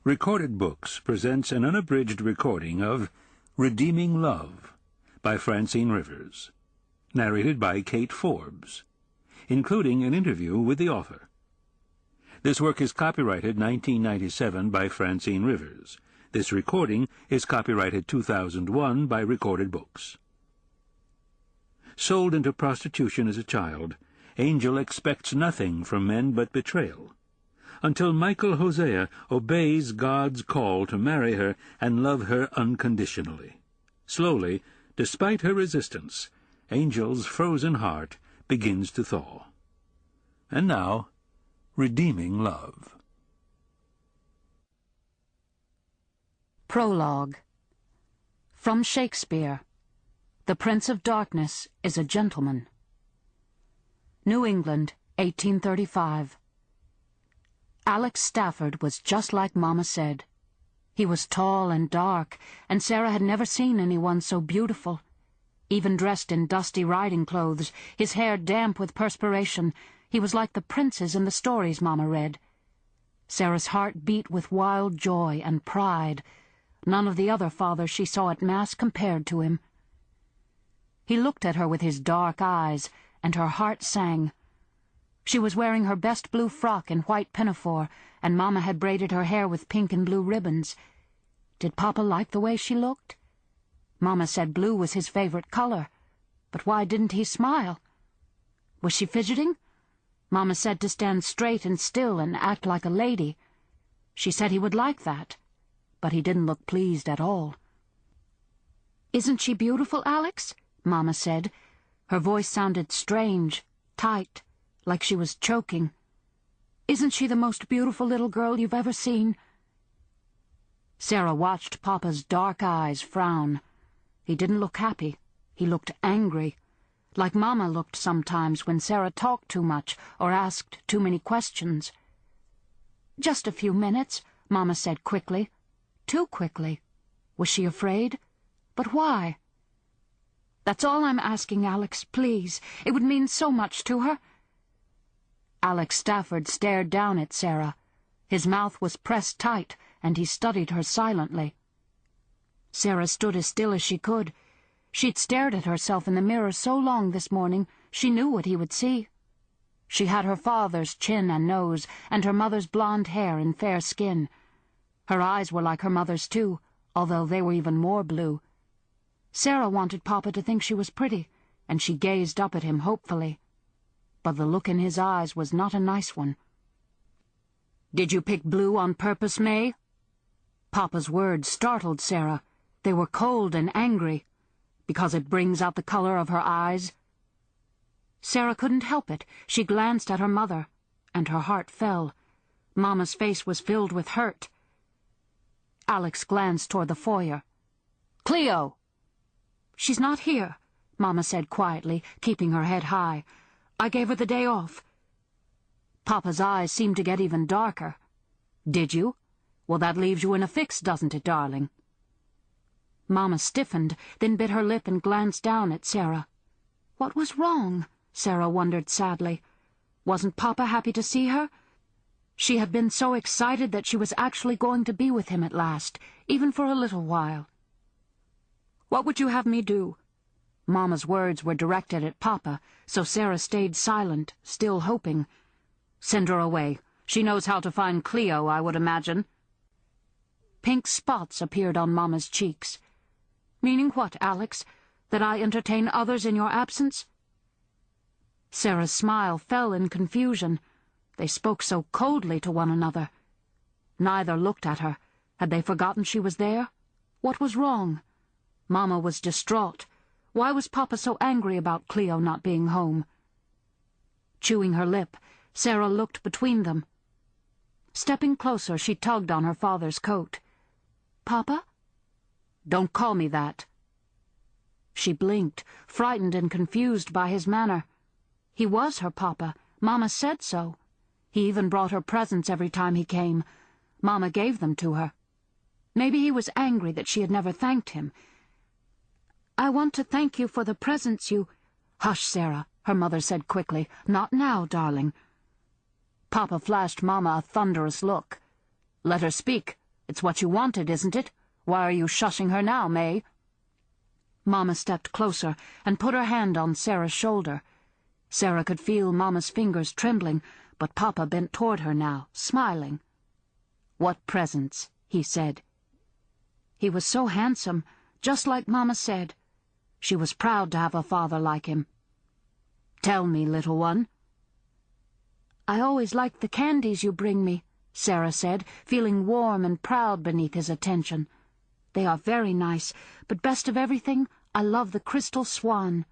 Recorded Books presents an unabridged recording of Redeeming Love by Francine Rivers, narrated by Kate Forbes, including an interview with the author. This work is copyrighted 1997 by Francine Rivers. This recording is copyrighted 2001 by Recorded Books. Sold into prostitution as a child, Angel expects nothing from men but betrayal, until Michael Hosea obeys God's call to marry her and love her unconditionally. Slowly, despite her resistance, Angel's frozen heart begins to thaw. And now, Redeeming Love. Prologue. From Shakespeare. The Prince of Darkness is a gentleman. New England, 1835. Alex Stafford was just like Mama said. He was tall and dark, and Sarah had never seen anyone so beautiful. Even dressed in dusty riding clothes, his hair damp with perspiration, he was like the princes in the stories Mama read. Sarah's heart beat with wild joy and pride. None of the other fathers she saw at Mass compared to him. He looked at her with his dark eyes, and her heart sang. She was wearing her best blue frock and white pinafore, and Mama had braided her hair with pink and blue ribbons. Did Papa like the way she looked? Mama said blue was his favorite color, but why didn't he smile? Was she fidgeting? Mama said to stand straight and still and act like a lady. She said he would like that, but he didn't look pleased at all. "Isn't she beautiful, Alex?" Mama said. Her voice sounded strange, tight, like she was choking. "Isn't she the most beautiful little girl you've ever seen?" Sarah watched Papa's dark eyes frown. He didn't look happy. He looked angry, like Mama looked sometimes when Sarah talked too much or asked too many questions. "Just a few minutes," Mama said quickly. Too quickly. Was she afraid? But why? "That's all I'm asking, Alex, please. It would mean so much to her." Alex Stafford stared down at Sarah. His mouth was pressed tight, and he studied her silently. Sarah stood as still as she could. She'd stared at herself in the mirror so long this morning, she knew what he would see. She had her father's chin and nose, and her mother's blonde hair and fair skin. Her eyes were like her mother's too, although they were even more blue. Sarah wanted Papa to think she was pretty, and she gazed up at him hopefully. But the look in his eyes was not a nice one. "Did you pick blue on purpose, May?" Papa's words startled Sarah. They were cold and angry. "Because it brings out the color of her eyes?" Sarah couldn't help it. She glanced at her mother, and her heart fell. Mama's face was filled with hurt. Alex glanced toward the foyer. "Cleo!" "She's not here," Mama said quietly, keeping her head high. "I gave her the day off." Papa's eyes seemed to get even darker. "Did you? Well, that leaves you in a fix, doesn't it, darling?" Mama stiffened, then bit her lip and glanced down at Sarah. What was wrong? Sarah wondered sadly. Wasn't Papa happy to see her? She had been so excited that she was actually going to be with him at last, even for a little while. "What would you have me do?" Mama's words were directed at Papa, so Sarah stayed silent, still hoping. "Send her away. She knows how to find Cleo, I would imagine." Pink spots appeared on Mama's cheeks. "Meaning what, Alex? That I entertain others in your absence?" Sarah's smile fell in confusion. They spoke so coldly to one another. Neither looked at her. Had they forgotten she was there? What was wrong? Mama was distraught. Why was Papa so angry about Cleo not being home? Chewing her lip, Sarah looked between them. Stepping closer, she tugged on her father's coat. "Papa?" "Don't call me that." She blinked, frightened and confused by his manner. He was her Papa. Mama said so. He even brought her presents every time he came. Mama gave them to her. Maybe he was angry that she had never thanked him. "I want to thank you for the presents you—" "Hush, Sarah," her mother said quickly. "Not now, darling." Papa flashed Mama a thunderous look. "Let her speak. It's what you wanted, isn't it? Why are you shushing her now, May?" Mama stepped closer and put her hand on Sarah's shoulder. Sarah could feel Mama's fingers trembling, but Papa bent toward her now, smiling. "What presents?" he said. He was so handsome, just like Mama said. She was proud to have a father like him. "Tell me, little one." "I always like the candies you bring me," Sarah said, feeling warm and proud beneath his attention. "They are very nice, but best of everything, I love the crystal swan."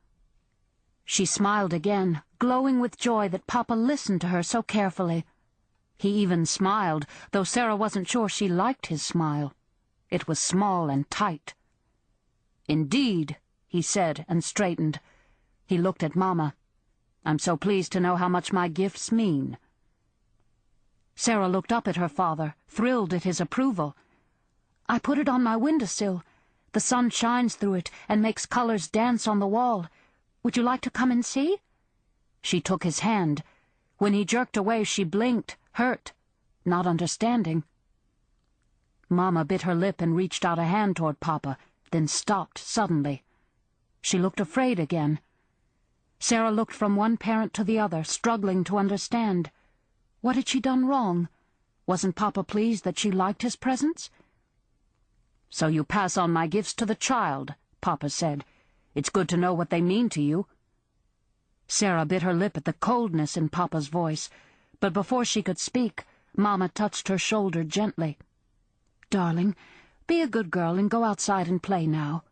She smiled again, glowing with joy that Papa listened to her so carefully. He even smiled, though Sarah wasn't sure she liked his smile. It was small and tight. "Indeed," he said, and straightened. He looked at Mama. "I'm so pleased to know how much my gifts mean." Sarah looked up at her father, thrilled at his approval. "I put it on my windowsill. The sun shines through it and makes colors dance on the wall. Would you like to come and see?" She took his hand. When he jerked away, she blinked, hurt, not understanding. Mama bit her lip and reached out a hand toward Papa, then stopped suddenly. She looked afraid again. Sarah looked from one parent to the other, struggling to understand. What had she done wrong? Wasn't Papa pleased that she liked his presents? "So you pass on my gifts to the child," Papa said. "It's good to know what they mean to you." Sarah bit her lip at the coldness in Papa's voice, but before she could speak, Mama touched her shoulder gently. "Darling, be a good girl and go outside and play now."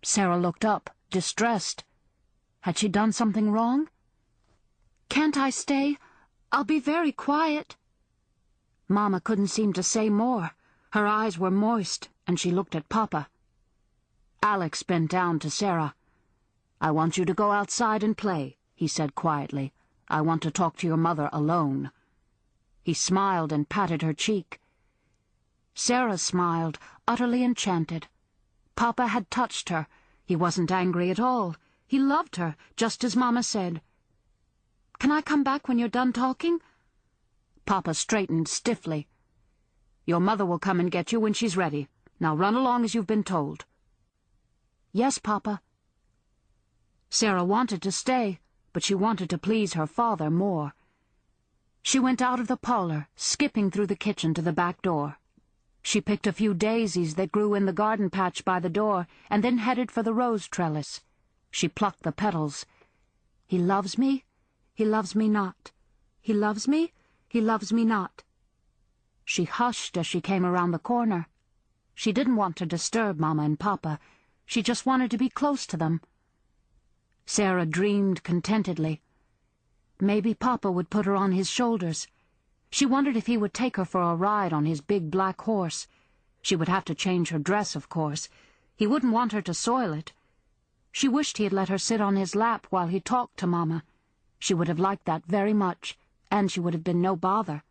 Sarah looked up, distressed. Had she done something wrong? "Can't I stay? I'll be very quiet." Mama couldn't seem to say more. Her eyes were moist, and she looked at Papa. Alex bent down to Sarah. "I want you to go outside and play," he said quietly. "I want to talk to your mother alone." He smiled and patted her cheek. Sarah smiled, utterly enchanted. Papa had touched her. He wasn't angry at all. He loved her, just as Mama said. "Can I come back when you're done talking?" Papa straightened stiffly. "Your mother will come and get you when she's ready. Now run along as you've been told." "Yes, Papa." Sarah wanted to stay, but she wanted to please her father more. She went out of the parlor, skipping through the kitchen to the back door. She picked a few daisies that grew in the garden patch by the door, and then headed for the rose trellis. She plucked the petals. "He loves me, he loves me not. He loves me, he loves me not." She hushed as she came around the corner. She didn't want to disturb Mama and Papa. She just wanted to be close to them. Sarah dreamed contentedly. Maybe Papa would put her on his shoulders. She wondered if he would take her for a ride on his big black horse. She would have to change her dress, of course. He wouldn't want her to soil it. She wished he had let her sit on his lap while he talked to Mama. She would have liked that very much, and she would have been no bother.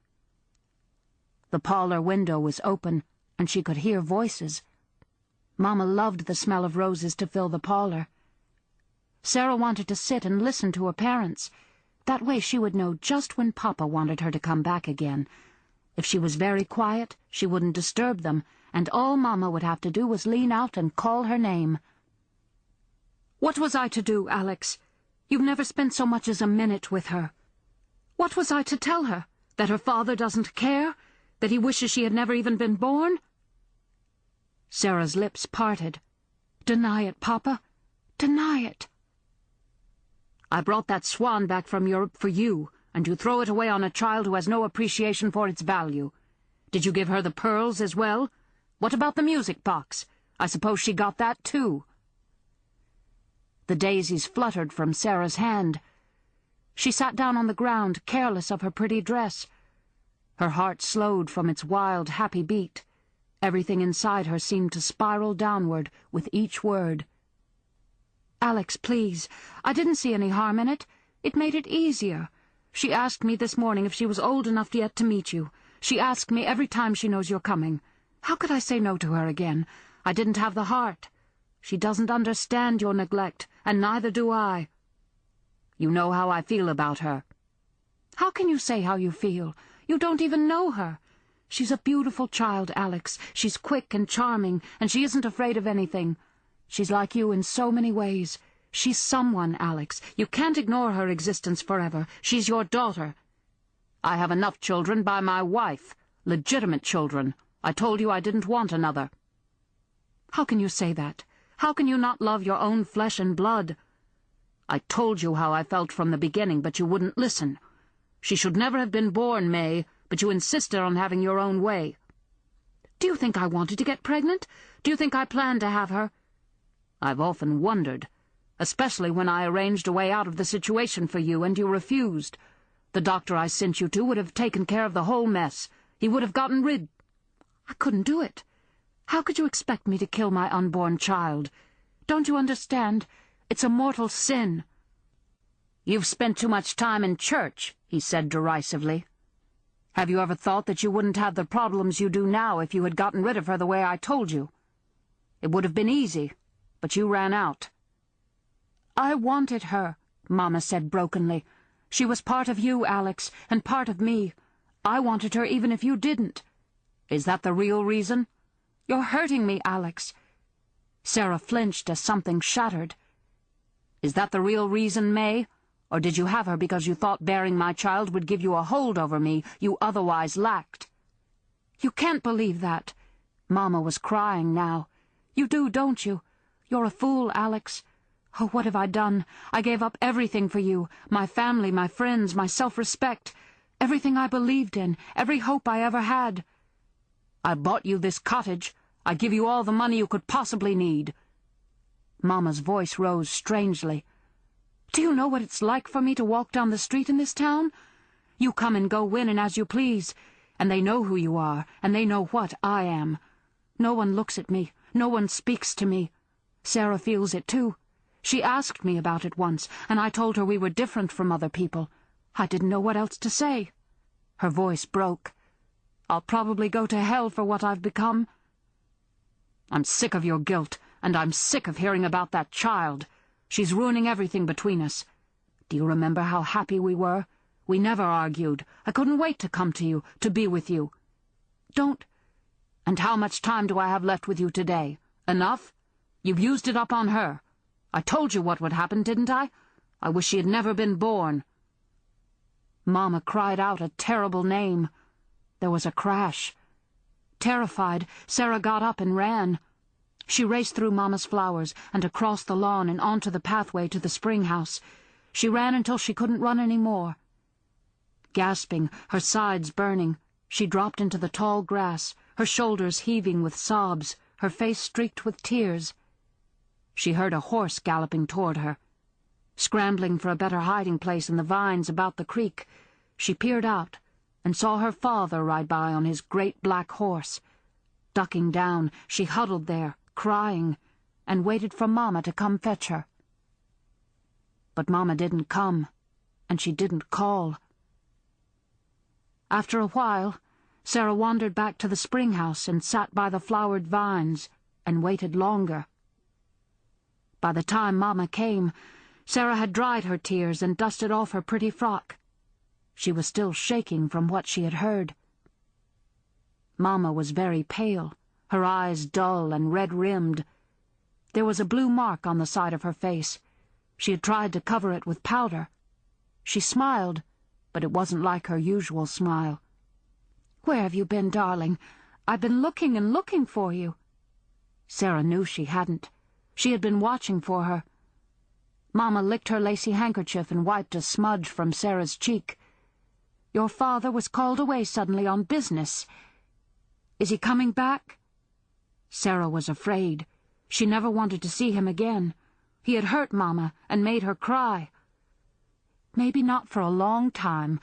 The parlor window was open, and she could hear voices. Mama loved the smell of roses to fill the parlor. Sarah wanted to sit and listen to her parents. That way she would know just when Papa wanted her to come back again. If she was very quiet, she wouldn't disturb them, and all Mama would have to do was lean out and call her name. "What was I to do, Alex? You've never spent so much as a minute with her. What was I to tell her? That her father doesn't care? That he wishes she had never even been born?" Sarah's lips parted. "Deny it, Papa. Deny it." "I brought that swan back from Europe for you, and you throw it away on a child who has no appreciation for its value. Did you give her the pearls as well? What about the music box? I suppose she got that too." The daisies fluttered from Sarah's hand. She sat down on the ground, careless of her pretty dress. Her heart slowed from its wild, happy beat. Everything inside her seemed to spiral downward with each word. "Alex, please. I didn't see any harm in it. It made it easier. She asked me this morning if she was old enough yet to meet you. She asks me every time she knows you're coming. How could I say no to her again? I didn't have the heart. She doesn't understand your neglect, and neither do I." "You know how I feel about her." "How can you say how you feel? You don't even know her. She's a beautiful child, Alex. She's quick and charming, and she isn't afraid of anything. She's like you in so many ways. She's someone, Alex. You can't ignore her existence forever. She's your daughter. I have enough children by my wife. Legitimate children. I told you I didn't want another. How can you say that? How can you not love your own flesh and blood? I told you how I felt from the beginning, but you wouldn't listen. She should never have been born, May, but you insisted on having your own way. Do you think I wanted to get pregnant? Do you think I planned to have her? I've often wondered, especially when I arranged a way out of the situation for you and you refused. The doctor I sent you to would have taken care of the whole mess. He would have gotten rid. I couldn't do it. How could you expect me to kill my unborn child? Don't you understand? It's a mortal sin. You've spent too much time in church, he said derisively. Have you ever thought that you wouldn't have the problems you do now if you had gotten rid of her the way I told you? It would have been easy, but you ran out. I wanted her, Mama said brokenly. She was part of you, Alex, and part of me. I wanted her even if you didn't. Is that the real reason? You're hurting me, Alex. Sarah flinched as something shattered. Is that the real reason, May? Or did you have her because you thought bearing my child would give you a hold over me you otherwise lacked? You can't believe that. Mama was crying now. You do, don't you? You're a fool, Alex. Oh, what have I done? I gave up everything for you, my family, my friends, my self-respect, everything I believed in, every hope I ever had. I bought you this cottage. I give you all the money you could possibly need. Mama's voice rose strangely. Do you know what it's like for me to walk down the street in this town? You come and go in and as you please, and they know who you are, and they know what I am. No one looks at me, no one speaks to me. Sarah feels it too. She asked me about it once, and I told her we were different from other people. I didn't know what else to say. Her voice broke. I'll probably go to hell for what I've become. I'm sick of your guilt, and I'm sick of hearing about that child. She's ruining everything between us. Do you remember how happy we were? We never argued. I couldn't wait to come to you, to be with you. Don't... And how much time do I have left with you today? Enough? You've used it up on her. I told you what would happen, didn't I? I wish she had never been born. Mama cried out a terrible name. There was a crash. Terrified, Sarah got up and ran. She raced through Mama's flowers and across the lawn and onto the pathway to the spring house. She ran until she couldn't run any more. Gasping, her sides burning, she dropped into the tall grass, her shoulders heaving with sobs, her face streaked with tears. She heard a horse galloping toward her. Scrambling for a better hiding place in the vines about the creek, she peered out and saw her father ride by on his great black horse. Ducking down, she huddled there, crying, and waited for Mama to come fetch her. But Mama didn't come, and she didn't call. After a while, Sarah wandered back to the spring house and sat by the flowered vines and waited longer. By the time Mama came, Sarah had dried her tears and dusted off her pretty frock. She was still shaking from what she had heard. Mama was very pale, her eyes dull and red-rimmed. There was a blue mark on the side of her face. She had tried to cover it with powder. She smiled, but it wasn't like her usual smile. "Where have you been, darling? I've been looking and looking for you." Sarah knew she hadn't. She had been watching for her. Mama licked her lacy handkerchief and wiped a smudge from Sarah's cheek. "Your father was called away suddenly on business. Is he coming back?" Sarah was afraid. She never wanted to see him again. He had hurt Mama and made her cry. "Maybe not for a long time.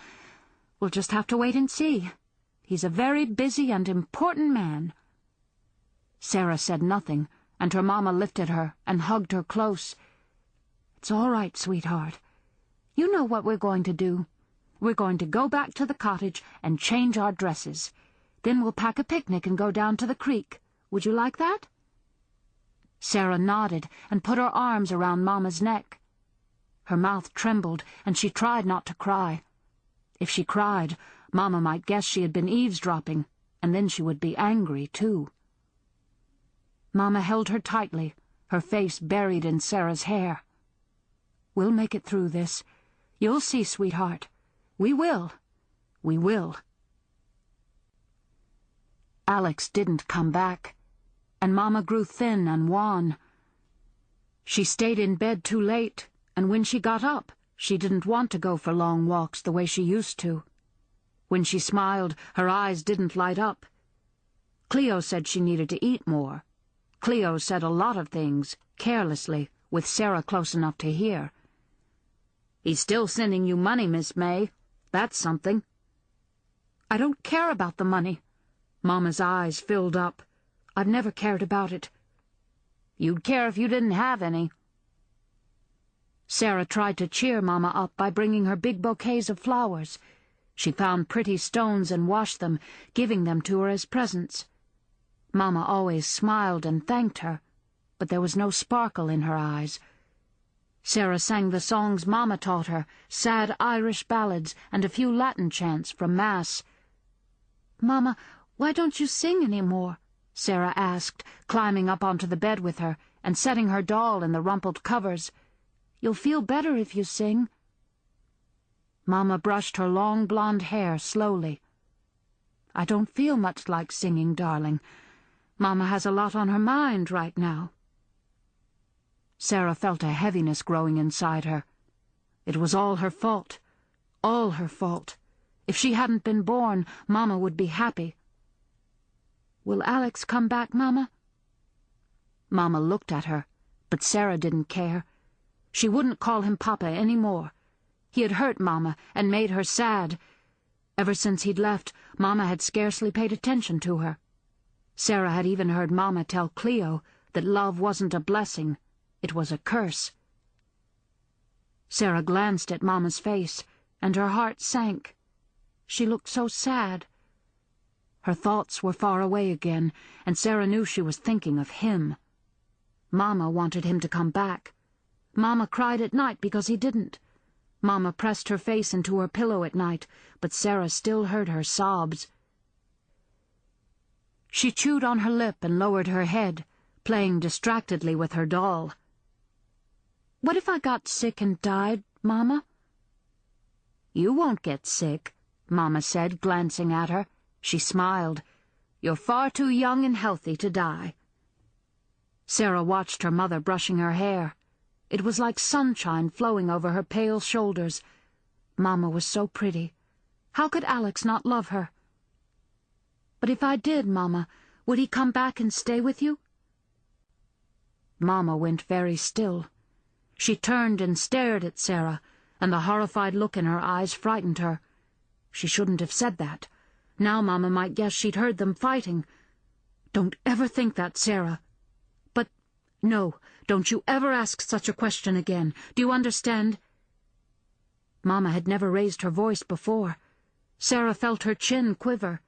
We'll just have to wait and see. He's a very busy and important man." Sarah said nothing, and her Mama lifted her and hugged her close. "It's all right, sweetheart. You know what we're going to do. We're going to go back to the cottage and change our dresses. Then we'll pack a picnic and go down to the creek. Would you like that?" Sarah nodded and put her arms around Mama's neck. Her mouth trembled, and she tried not to cry. If she cried, Mama might guess she had been eavesdropping, and then she would be angry, too. Mama held her tightly, her face buried in Sarah's hair. "We'll make it through this. You'll see, sweetheart. We will. We will." Alex didn't come back, and Mama grew thin and wan. She stayed in bed too late, and when she got up, she didn't want to go for long walks the way she used to. When she smiled, her eyes didn't light up. Cleo said she needed to eat more. Cleo said a lot of things, carelessly, with Sarah close enough to hear. "He's still sending you money, Miss May. That's something." "I don't care about the money." Mama's eyes filled up. "I've never cared about it." "You'd care if you didn't have any." Sarah tried to cheer Mama up by bringing her big bouquets of flowers. She found pretty stones and washed them, giving them to her as presents. Mama always smiled and thanked her, but there was no sparkle in her eyes. Sarah sang the songs Mama taught her, sad Irish ballads and a few Latin chants from Mass. "Mama, why don't you sing any more?" Sarah asked, climbing up onto the bed with her and setting her doll in the rumpled covers. "You'll feel better if you sing." Mama brushed her long blonde hair slowly. "I don't feel much like singing, darling. Mama has a lot on her mind right now." Sarah felt a heaviness growing inside her. It was all her fault. All her fault. If she hadn't been born, Mama would be happy. "Will Alex come back, Mama?" Mama looked at her, but Sarah didn't care. She wouldn't call him Papa any more. He had hurt Mama and made her sad. Ever since he'd left, Mama had scarcely paid attention to her. Sarah had even heard Mama tell Cleo that love wasn't a blessing, it was a curse. Sarah glanced at Mama's face, and her heart sank. She looked so sad. Her thoughts were far away again, and Sarah knew she was thinking of him. Mama wanted him to come back. Mama cried at night because he didn't. Mama pressed her face into her pillow at night, but Sarah still heard her sobs. She chewed on her lip and lowered her head, playing distractedly with her doll. "What if I got sick and died, Mama?" "You won't get sick," Mama said, glancing at her. She smiled. "You're far too young and healthy to die." Sarah watched her mother brushing her hair. It was like sunshine flowing over her pale shoulders. Mama was so pretty. How could Alex not love her? "But if I did, Mama, would he come back and stay with you?" Mama went very still. She turned and stared at Sarah, and the horrified look in her eyes frightened her. She shouldn't have said that. Now Mama might guess she'd heard them fighting. "Don't ever think that, Sarah." "But, no, don't you ever ask such a question again. Do you understand?" Mama had never raised her voice before. Sarah felt her chin quiver.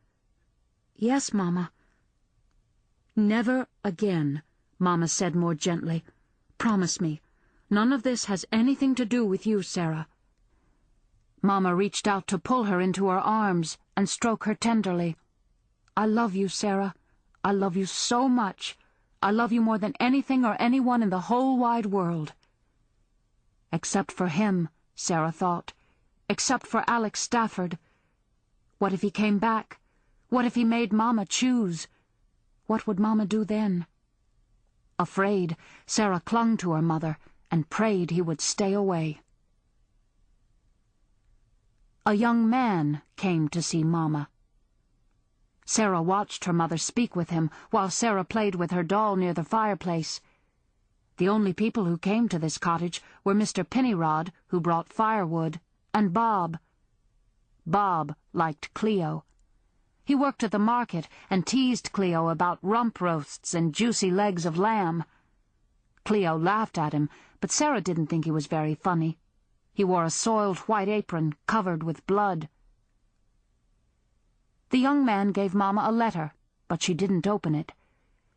"Yes, Mama." "Never again," Mama said more gently. "Promise me. None of this has anything to do with you, Sarah." Mama reached out to pull her into her arms and stroke her tenderly. "I love you, Sarah. I love you so much. I love you more than anything or anyone in the whole wide world." Except for him, Sarah thought. Except for Alex Stafford. What if he came back? What if he made Mama choose? What would Mama do then? Afraid, Sarah clung to her mother and prayed he would stay away. A young man came to see Mama. Sarah watched her mother speak with him while Sarah played with her doll near the fireplace. The only people who came to this cottage were Mr. Pennyrodd, who brought firewood, and Bob. Bob liked Cleo. He worked at the market and teased Cleo about rump roasts and juicy legs of lamb. Cleo laughed at him, but Sarah didn't think he was very funny. He wore a soiled white apron covered with blood. The young man gave Mama a letter, but she didn't open it.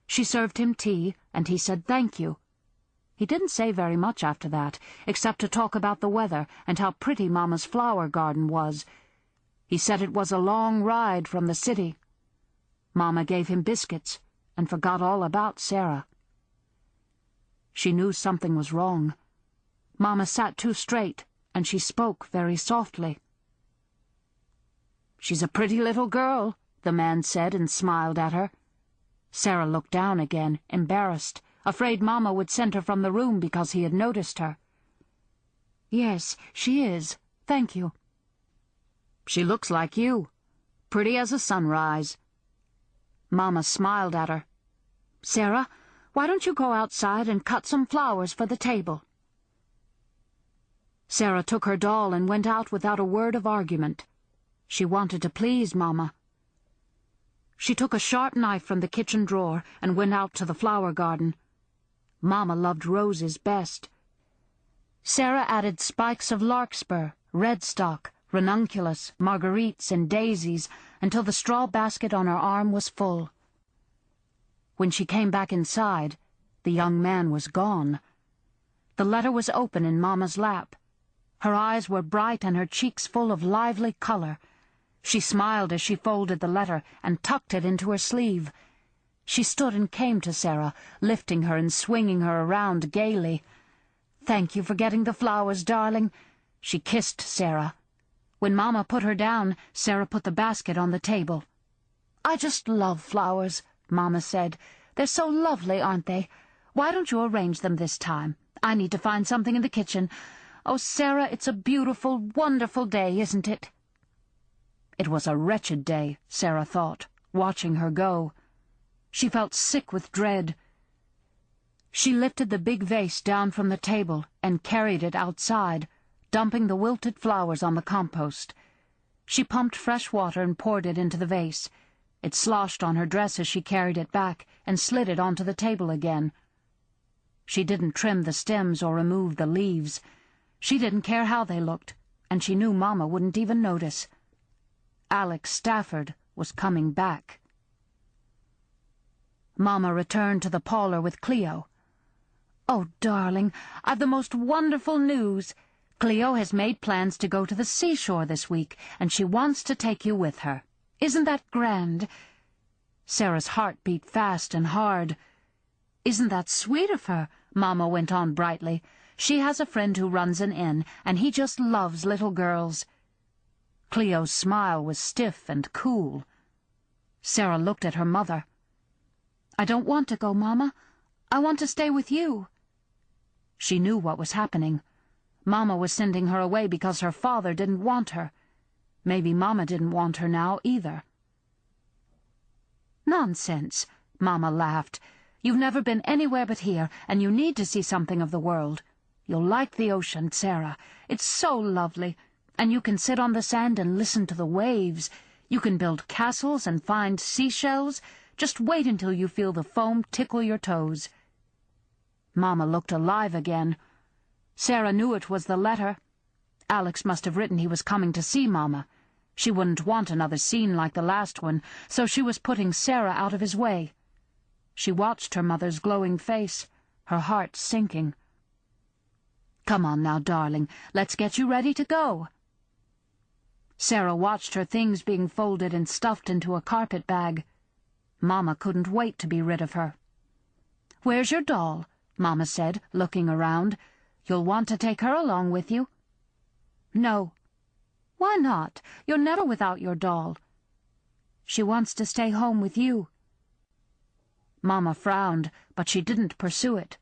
She served him tea, and he said thank you. He didn't say very much after that, except to talk about the weather and how pretty Mama's flower garden was. He said it was a long ride from the city. Mama gave him biscuits and forgot all about Sarah. She knew something was wrong. Mama sat too straight, and she spoke very softly. "She's a pretty little girl," the man said, and smiled at her. Sarah looked down again, embarrassed, afraid Mama would send her from the room because he had noticed her. "Yes, she is, thank you." "She looks like you, pretty as a sunrise." Mama smiled at her. "Sarah, why don't you go outside and cut some flowers for the table?" Sarah took her doll and went out without a word of argument. She wanted to please Mama. She took a sharp knife from the kitchen drawer and went out to the flower garden. Mama loved roses best. Sarah added spikes of larkspur, redstock, ranunculus, marguerites, and daisies until the straw basket on her arm was full. When she came back inside, the young man was gone. The letter was open in Mama's lap. Her eyes were bright and her cheeks full of lively color. She smiled as she folded the letter and tucked it into her sleeve. She stood and came to Sarah, lifting her and swinging her around gaily. "Thank you for getting the flowers, darling." She kissed Sarah. When Mama put her down, Sarah put the basket on the table. "I just love flowers," Mama said. "They're so lovely, aren't they? Why don't you arrange them this time? I need to find something in the kitchen. Oh, Sarah, it's a beautiful, wonderful day, isn't it?" It was a wretched day, Sarah thought, watching her go. She felt sick with dread. She lifted the big vase down from the table and carried it outside, dumping the wilted flowers on the compost. She pumped fresh water and poured it into the vase. It sloshed on her dress as she carried it back and slid it onto the table again. She didn't trim the stems or remove the leaves. She didn't care how they looked, and she knew Mama wouldn't even notice. Alex Stafford was coming back. Mama returned to the parlor with Cleo. "Oh, darling, I've the most wonderful news. Cleo has made plans to go to the seashore this week, and she wants to take you with her. Isn't that grand?" Sarah's heart beat fast and hard. "Isn't that sweet of her?" Mama went on brightly. "She has a friend who runs an inn, and he just loves little girls." Cleo's smile was stiff and cool. Sarah looked at her mother. "I don't want to go, Mama. I want to stay with you." She knew what was happening. Mama was sending her away because her father didn't want her. Maybe Mama didn't want her now, either. "Nonsense," Mama laughed. "You've never been anywhere but here, and you need to see something of the world. You'll like the ocean, Sarah. It's so lovely. And you can sit on the sand and listen to the waves. You can build castles and find seashells. Just wait until you feel the foam tickle your toes." Mama looked alive again. Sarah knew it was the letter. Alex must have written he was coming to see Mama. She wouldn't want another scene like the last one, so she was putting Sarah out of his way. She watched her mother's glowing face, her heart sinking. "Come on now, darling, let's get you ready to go." Sarah watched her things being folded and stuffed into a carpet bag. Mama couldn't wait to be rid of her. "Where's your doll?" Mama said, looking around. "You'll want to take her along with you." "No." "Why not? You're never without your doll." "She wants to stay home with you." Mama frowned, but she didn't pursue it,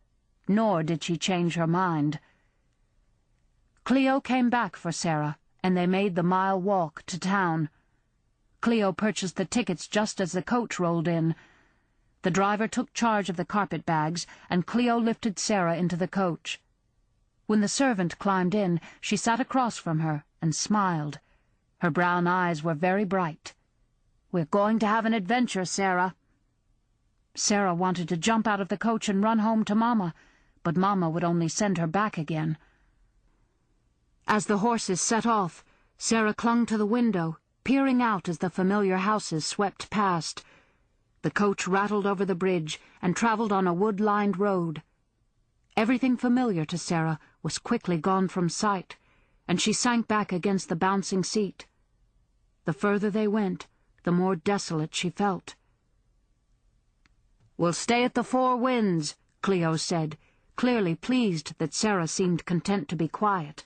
nor did she change her mind. Cleo came back for Sarah, and they made the mile walk to town. Cleo purchased the tickets just as the coach rolled in. The driver took charge of the carpet bags, and Cleo lifted Sarah into the coach. When the servant climbed in, she sat across from her and smiled. Her brown eyes were very bright. "We're going to have an adventure, Sarah." Sarah wanted to jump out of the coach and run home to Mama, but Mama would only send her back again. As the horses set off, Sarah clung to the window, peering out as the familiar houses swept past. The coach rattled over the bridge and traveled on a wood-lined road. Everything familiar to Sarah was quickly gone from sight, and she sank back against the bouncing seat. The further they went, the more desolate she felt. "We'll stay at the Four Winds," Cleo said, clearly pleased that Sarah seemed content to be quiet.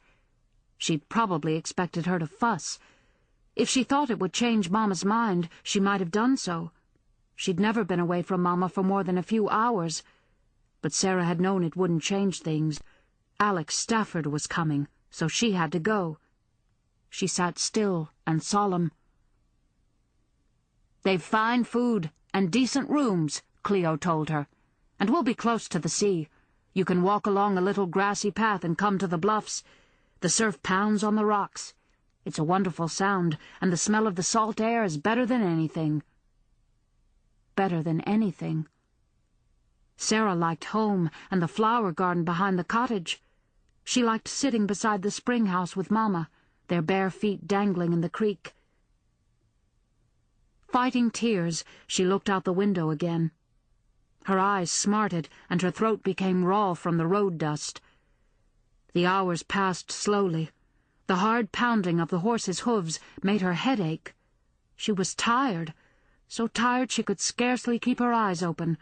She'd probably expected her to fuss. If she thought it would change Mama's mind, she might have done so. She'd never been away from Mama for more than a few hours. But Sarah had known it wouldn't change things. Alex Stafford was coming, so she had to go. She sat still and solemn. "They've fine food and decent rooms," Cleo told her, "and we'll be close to the sea. You can walk along a little grassy path and come to the bluffs. The surf pounds on the rocks. It's a wonderful sound, and the smell of the salt air is better than anything." Better than anything. Sarah liked home and the flower garden behind the cottage. She liked sitting beside the spring house with Mama, their bare feet dangling in the creek. Fighting tears, she looked out the window again. Her eyes smarted, and her throat became raw from the road dust. The hours passed slowly. The hard pounding of the horses' hooves made her head ache. She was tired, so tired she could scarcely keep her eyes open,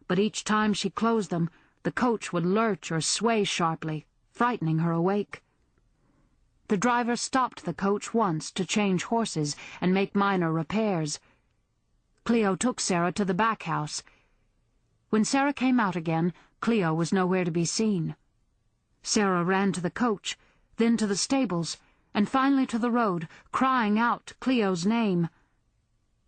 but each time she closed them, the coach would lurch or sway sharply, frightening her awake. The driver stopped the coach once to change horses and make minor repairs. Cleo took Sarah to the back house. When Sarah came out again, Cleo was nowhere to be seen. Sarah ran to the coach, then to the stables, and finally to the road, crying out Cleo's name.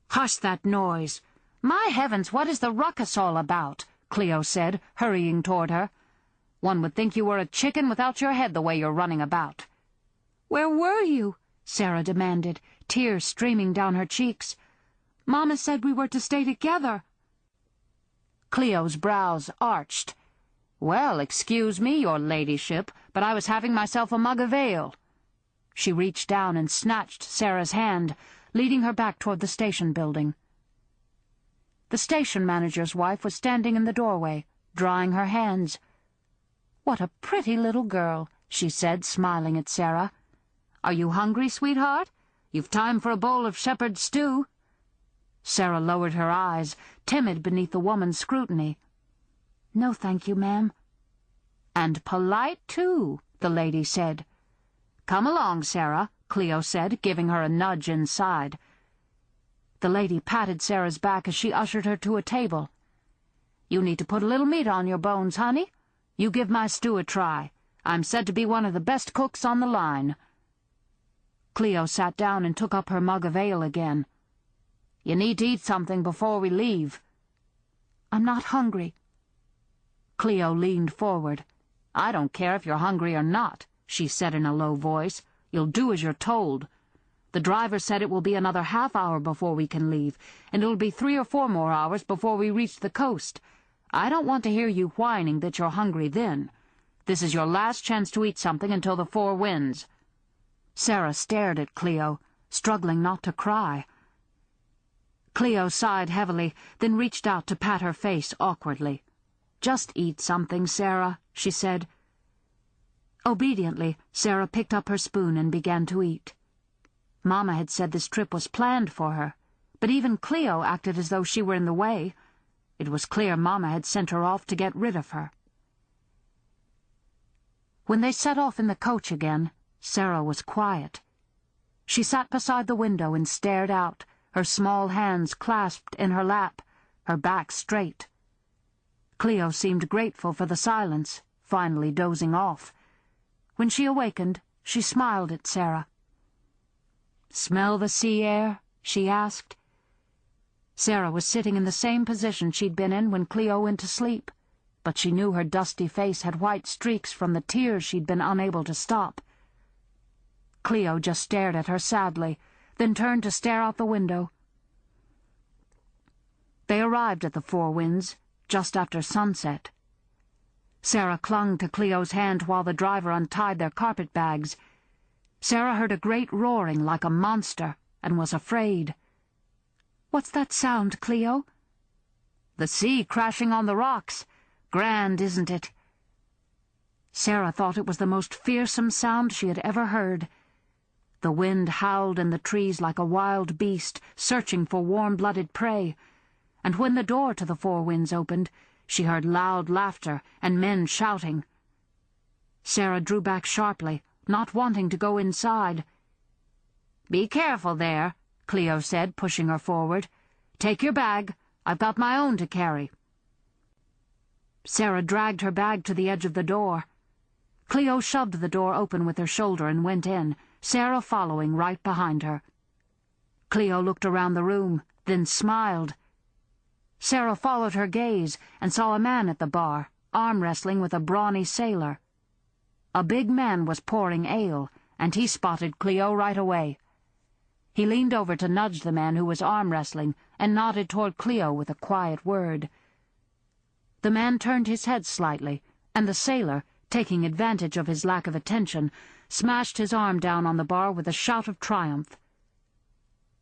"Hush that noise! My heavens, what is the ruckus all about?" Cleo said, hurrying toward her. "One would think you were a chicken without your head the way you're running about." "Where were you?" Sarah demanded, tears streaming down her cheeks. "Mama said we were to stay together." Cleo's brows arched. "Well, excuse me, your ladyship, but I was having myself a mug of ale." She reached down and snatched Sarah's hand, leading her back toward the station building. The station manager's wife was standing in the doorway, drying her hands. "What a pretty little girl," she said, smiling at Sarah. "Are you hungry, sweetheart? You've time for a bowl of shepherd's stew." Sarah lowered her eyes, timid beneath the woman's scrutiny. "No, thank you, ma'am." "And polite, too," the lady said. "Come along, Sarah," Cleo said, giving her a nudge inside. The lady patted Sarah's back as she ushered her to a table. "You need to put a little meat on your bones, honey. You give my stew a try. I'm said to be one of the best cooks on the line." Cleo sat down and took up her mug of ale again. "You need to eat something before we leave." "I'm not hungry." Cleo leaned forward. "I don't care if you're hungry or not," she said in a low voice. "You'll do as you're told. The driver said it will be another half-hour before we can leave, and it'll be 3 or 4 more hours before we reach the coast. I don't want to hear you whining that you're hungry then. This is your last chance to eat something until the Four Winds." Sarah stared at Cleo, struggling not to cry. Cleo sighed heavily, then reached out to pat her face awkwardly. "Just eat something, Sarah," she said. Obediently, Sarah picked up her spoon and began to eat. Mama had said this trip was planned for her, but even Cleo acted as though she were in the way. It was clear Mama had sent her off to get rid of her. When they set off in the coach again, Sarah was quiet. She sat beside the window and stared out, her small hands clasped in her lap, her back straight. Cleo seemed grateful for the silence, finally dozing off. When she awakened, she smiled at Sarah. "Smell the sea air?" she asked. Sarah was sitting in the same position she'd been in when Cleo went to sleep, but she knew her dusty face had white streaks from the tears she'd been unable to stop. Cleo just stared at her sadly, then turned to stare out the window. They arrived at the Four Winds just after sunset. Sarah clung to Cleo's hand while the driver untied their carpet bags. Sarah heard a great roaring like a monster and was afraid. "What's that sound, Cleo?" "The sea crashing on the rocks. Grand, isn't it?" Sarah thought it was the most fearsome sound she had ever heard. The wind howled in the trees like a wild beast searching for warm-blooded prey, and when the door to the Four Winds opened, she heard loud laughter and men shouting. Sarah drew back sharply, not wanting to go inside. "Be careful there," Cleo said, pushing her forward. "Take your bag. I've got my own to carry." Sarah dragged her bag to the edge of the door. Cleo shoved the door open with her shoulder and went in, Sarah following right behind her. Cleo looked around the room, then smiled. Sarah followed her gaze and saw a man at the bar, arm-wrestling with a brawny sailor. A big man was pouring ale, and he spotted Cleo right away. He leaned over to nudge the man who was arm-wrestling and nodded toward Cleo with a quiet word. The man turned his head slightly, and the sailor, taking advantage of his lack of attention, smashed his arm down on the bar with a shout of triumph.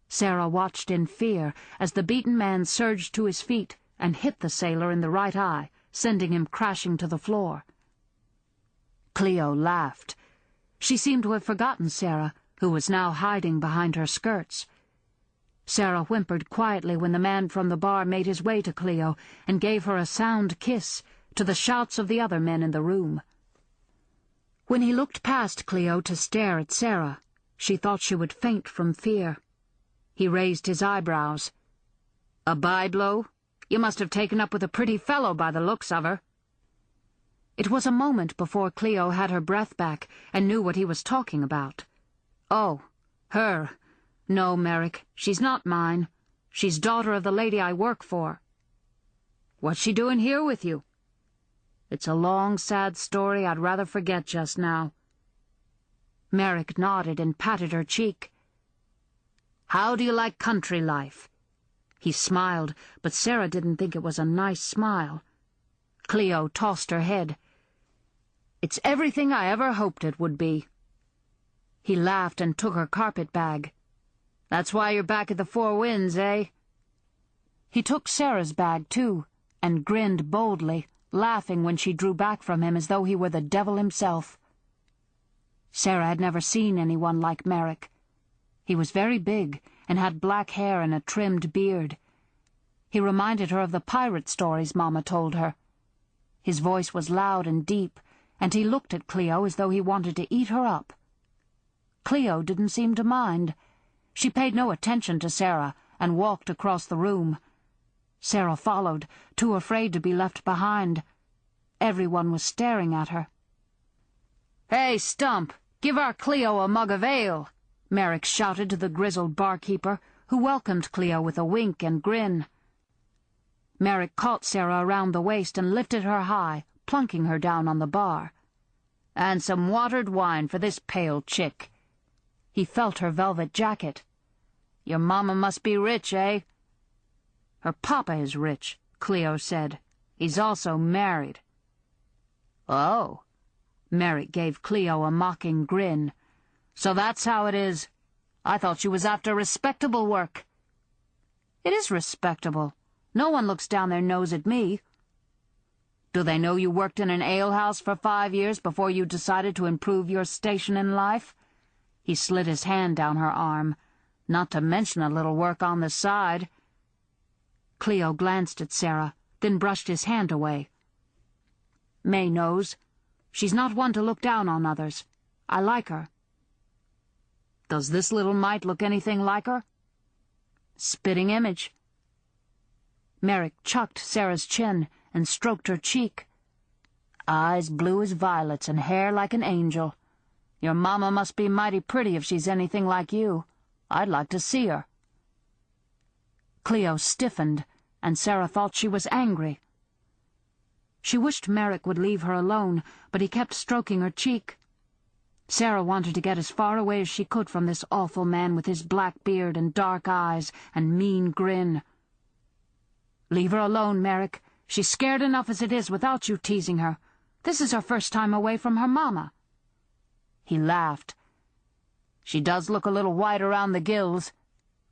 Sarah watched in fear as the beaten man surged to his feet and hit the sailor in the right eye, sending him crashing to the floor. Cleo laughed. She seemed to have forgotten Sarah, who was now hiding behind her skirts. Sarah whimpered quietly when the man from the bar made his way to Cleo and gave her a sound kiss, to the shouts of the other men in the room. When he looked past Cleo to stare at Sarah, she thought she would faint from fear. He raised his eyebrows. "A byblow? You must have taken up with a pretty fellow by the looks of her." It was a moment before Cleo had her breath back and knew what he was talking about. "Oh, her. No, Merrick, she's not mine. She's daughter of the lady I work for." "What's she doing here with you?" "It's a long, sad story I'd rather forget just now." Merrick nodded and patted her cheek. "How do you like country life?" He smiled, but Sarah didn't think it was a nice smile. Cleo tossed her head. "It's everything I ever hoped it would be." He laughed and took her carpet bag. "That's why you're back at the Four Winds, eh?" He took Sarah's bag, too, and grinned boldly, laughing when she drew back from him as though he were the devil himself. Sarah had never seen anyone like Merrick. He was very big and had black hair and a trimmed beard. He reminded her of the pirate stories Mama told her. His voice was loud and deep, and he looked at Cleo as though he wanted to eat her up. Cleo didn't seem to mind. She paid no attention to Sarah and walked across the room. Sarah followed, too afraid to be left behind. Everyone was staring at her. "Hey, Stump, give our Cleo a mug of ale," Merrick shouted to the grizzled barkeeper, who welcomed Cleo with a wink and grin. Merrick caught Sarah around the waist and lifted her high, plunking her down on the bar. "And some watered wine for this pale chick." He felt her velvet jacket. "Your mama must be rich, eh?" "Her papa is rich," Cleo said. "He's also married." "Oh." Merrick gave Cleo a mocking grin. "So that's how it is. I thought you was after respectable work." "It is respectable. No one looks down their nose at me." "Do they know you worked in an alehouse for 5 years before you decided to improve your station in life?" He slid his hand down her arm. "Not to mention a little work on the side." Cleo glanced at Sarah, then brushed his hand away. "May knows. She's not one to look down on others. I like her." "Does this little mite look anything like her?" "Spitting image." Merrick chucked Sarah's chin and stroked her cheek. "Eyes blue as violets and hair like an angel. Your mama must be mighty pretty if she's anything like you. I'd like to see her." Cleo stiffened, and Sarah thought she was angry. She wished Merrick would leave her alone, but he kept stroking her cheek. Sarah wanted to get as far away as she could from this awful man with his black beard and dark eyes and mean grin. "Leave her alone, Merrick. She's scared enough as it is without you teasing her. This is her first time away from her mama." He laughed. "She does look a little white around the gills.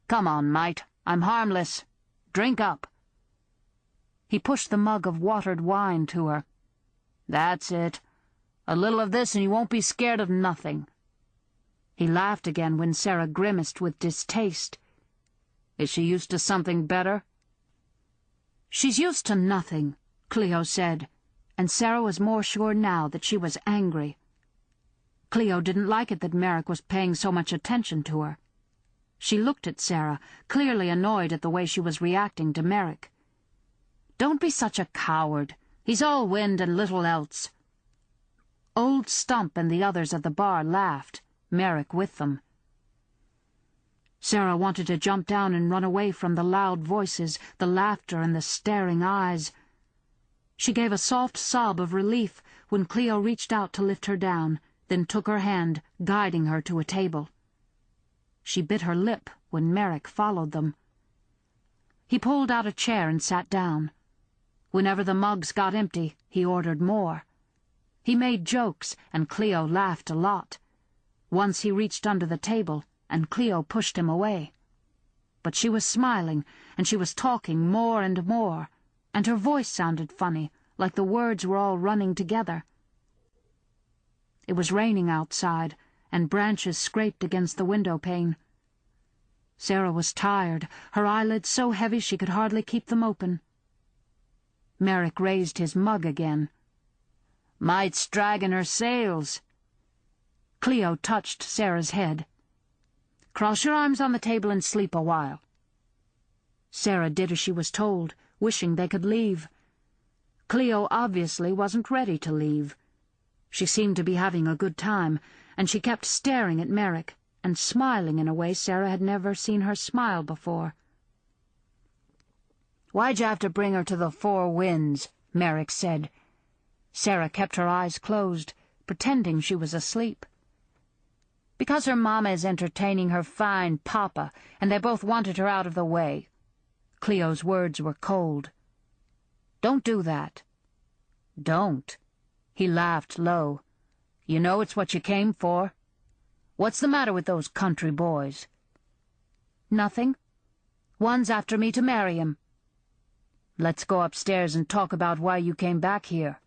Come on, mite. I'm harmless. Drink up." He pushed the mug of watered wine to her. "That's it. A little of this and you won't be scared of nothing." He laughed again when Sarah grimaced with distaste. "Is she used to something better?" "She's used to nothing," Cleo said, and Sarah was more sure now that she was angry. Cleo didn't like it that Merrick was paying so much attention to her. She looked at Sarah, clearly annoyed at the way she was reacting to Merrick. "Don't be such a coward. He's all wind and little else." Old Stump and the others at the bar laughed, Merrick with them. Sarah wanted to jump down and run away from the loud voices, the laughter, and the staring eyes. She gave a soft sob of relief when Cleo reached out to lift her down, then took her hand, guiding her to a table. She bit her lip when Merrick followed them. He pulled out a chair and sat down. Whenever the mugs got empty, he ordered more. He made jokes, and Cleo laughed a lot. Once he reached under the table, and Cleo pushed him away. But she was smiling, and she was talking more and more, and her voice sounded funny, like the words were all running together. It was raining outside, and branches scraped against the window pane. Sarah was tired, her eyelids so heavy she could hardly keep them open. Merrick raised his mug again. "Might's dragging her sails." Cleo touched Sarah's head. "Cross your arms on the table and sleep a while." Sarah did as she was told, wishing they could leave. Cleo obviously wasn't ready to leave. She seemed to be having a good time, and she kept staring at Merrick and smiling in a way Sarah had never seen her smile before. "Why'd you have to bring her to the Four Winds?" Merrick said. Sarah kept her eyes closed, pretending she was asleep. "Because her mama is entertaining her fine papa, and they both wanted her out of the way." Cleo's words were cold. "Don't do that." "Don't." He laughed low. "You know it's what you came for. What's the matter with those country boys?" "Nothing. One's after me to marry him." "Let's go upstairs and talk about why you came back here."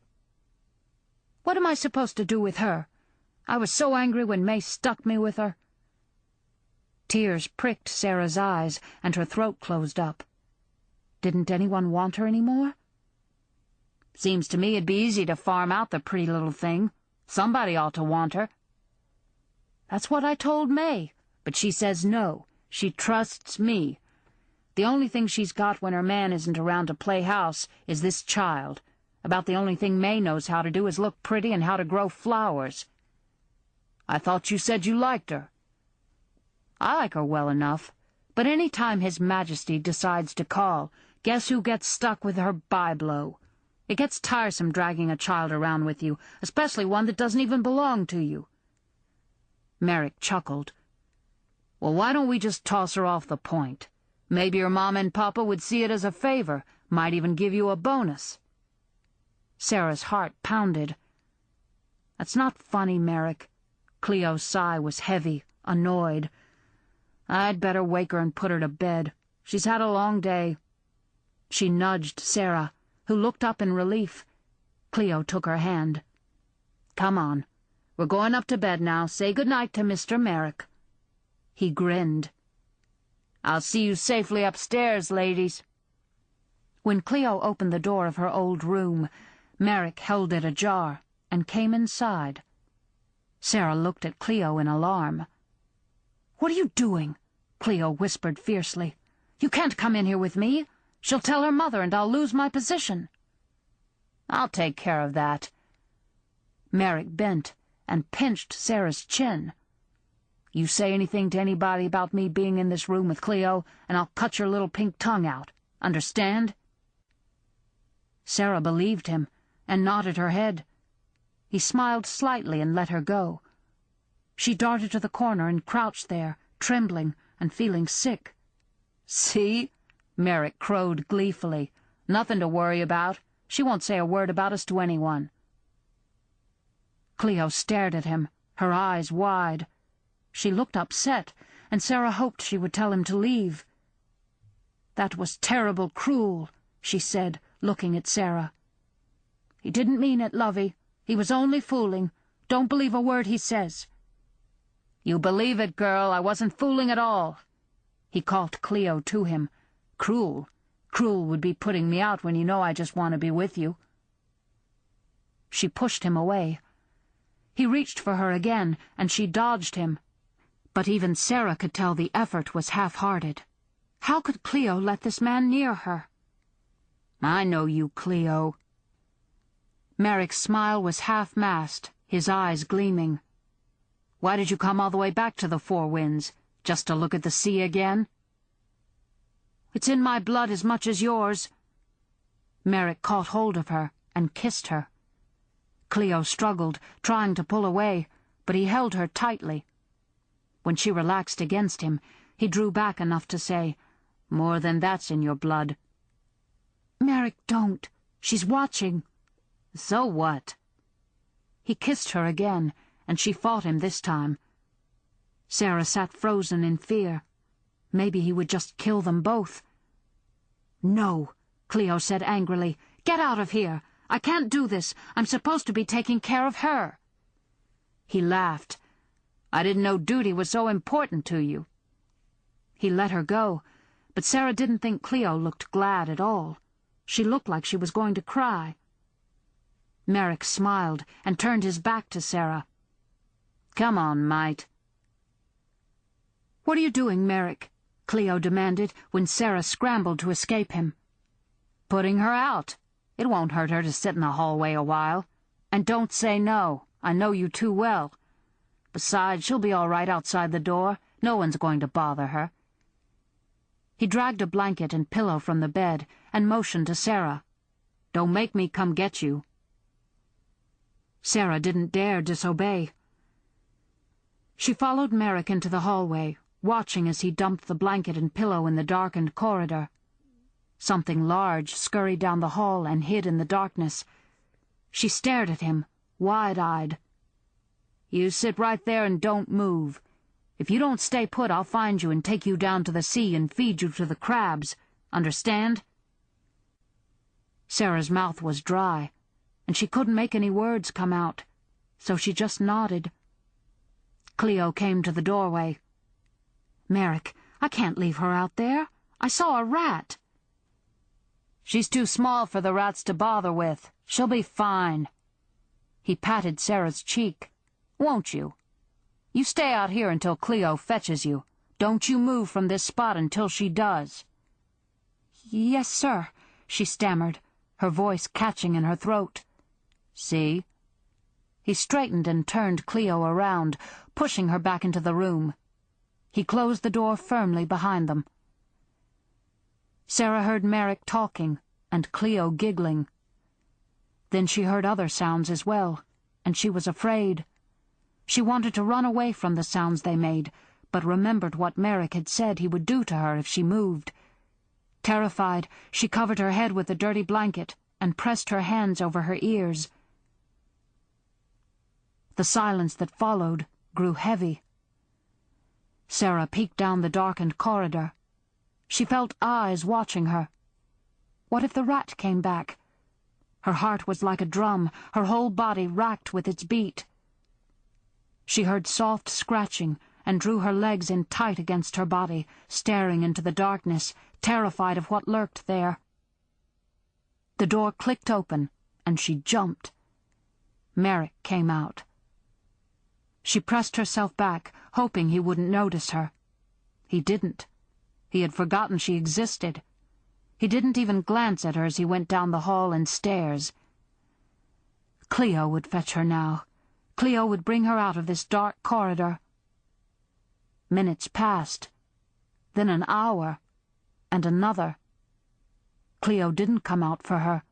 "What am I supposed to do with her? I was so angry when May stuck me with her." Tears pricked Sarah's eyes, and her throat closed up. Didn't anyone want her any more? "Seems to me it'd be easy to farm out the pretty little thing. Somebody ought to want her." "That's what I told May, but she says no. She trusts me. The only thing she's got when her man isn't around to play house is this child. About the only thing May knows how to do is look pretty and how to grow flowers." "I thought you said you liked her." "I like her well enough, but any time His Majesty decides to call, guess who gets stuck with her byblow? It gets tiresome dragging a child around with you, especially one that doesn't even belong to you." Merrick chuckled. "Well, why don't we just toss her off the point? Maybe your mama and papa would see it as a favor, might even give you a bonus." Sarah's heart pounded. "That's not funny, Merrick." Cleo's sigh was heavy, annoyed. "I'd better wake her and put her to bed. She's had a long day." She nudged Sarah, who looked up in relief. Cleo took her hand. "Come on. We're going up to bed now. Say good night to Mr. Merrick." He grinned. "I'll see you safely upstairs, ladies." When Cleo opened the door of her old room, Merrick held it ajar and came inside. Sarah looked at Cleo in alarm. "What are you doing?" Cleo whispered fiercely. "You can't come in here with me. She'll tell her mother and I'll lose my position." "I'll take care of that." Merrick bent and pinched Sarah's chin. "You say anything to anybody about me being in this room with Cleo, and I'll cut your little pink tongue out. Understand?" Sarah believed him and nodded her head. He smiled slightly and let her go. She darted to the corner and crouched there, trembling and feeling sick. "See?" Merrick crowed gleefully. "Nothing to worry about. She won't say a word about us to anyone." Cleo stared at him, her eyes wide. She looked upset, and Sarah hoped she would tell him to leave. "That was terrible cruel," she said, looking at Sarah. "He didn't mean it, lovey. He was only fooling. Don't believe a word he says." "You believe it, girl. I wasn't fooling at all." He called Cleo to him. Cruel. Cruel would be putting me out when you know I just want to be with you." She pushed him away. He reached for her again, and she dodged him. But even Sarah could tell the effort was half-hearted. How could Cleo let this man near her? "I know you, Cleo." Merrick's smile was half-masked, his eyes gleaming. "Why did you come all the way back to the Four Winds? Just to look at the sea again?" "It's in my blood as much as yours." Merrick caught hold of her and kissed her. Cleo struggled, trying to pull away, but he held her tightly. When she relaxed against him, he drew back enough to say, "More than that's in your blood." "Merrick, don't. She's watching." "So what?" He kissed her again, and she fought him this time. Sarah sat frozen in fear. Maybe he would just kill them both. "No," Cleo said angrily. "Get out of here. I can't do this. I'm supposed to be taking care of her." He laughed. "I didn't know duty was so important to you." He let her go, but Sarah didn't think Cleo looked glad at all. She looked like she was going to cry. Merrick smiled and turned his back to Sarah. "Come on, mate." "What are you doing, Merrick?" Cleo demanded when Sarah scrambled to escape him. "Putting her out. It won't hurt her to sit in the hallway a while. And don't say no. I know you too well. Besides, she'll be all right outside the door. No one's going to bother her." He dragged a blanket and pillow from the bed and motioned to Sarah. "Don't make me come get you." Sarah didn't dare disobey. She followed Merrick into the hallway, watching as he dumped the blanket and pillow in the darkened corridor. Something large scurried down the hall and hid in the darkness. She stared at him, wide-eyed. "You sit right there and don't move. If you don't stay put, I'll find you and take you down to the sea and feed you to the crabs. Understand?" Sarah's mouth was dry, and she couldn't make any words come out, so she just nodded. Cleo came to the doorway. "Merrick, I can't leave her out there. I saw a rat." "She's too small for the rats to bother with. She'll be fine." He patted Sarah's cheek. "Won't you? You stay out here until Cleo fetches you. Don't you move from this spot until she does." "Yes, sir," she stammered, her voice catching in her throat. "See?" He straightened and turned Cleo around, pushing her back into the room. He closed the door firmly behind them. Sarah heard Merrick talking and Cleo giggling. Then she heard other sounds as well, and she was afraid. She wanted to run away from the sounds they made, but remembered what Merrick had said he would do to her if she moved. Terrified, she covered her head with the dirty blanket and pressed her hands over her ears. The silence that followed grew heavy. Sarah peeked down the darkened corridor. She felt eyes watching her. What if the rat came back? Her heart was like a drum, her whole body racked with its beat. She heard soft scratching and drew her legs in tight against her body, staring into the darkness, terrified of what lurked there. The door clicked open, and she jumped. Merrick came out. She pressed herself back, hoping he wouldn't notice her. He didn't. He had forgotten she existed. He didn't even glance at her as he went down the hall and stairs. Cleo would fetch her now. Cleo would bring her out of this dark corridor. Minutes passed, then an hour, and another. Cleo didn't come out for her.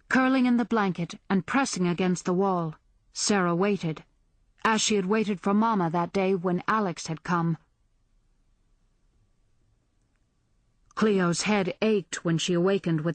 Curling in the blanket and pressing against the wall, Sarah waited, as she had waited for Mama that day when Alex had come. Cleo's head ached when she awakened with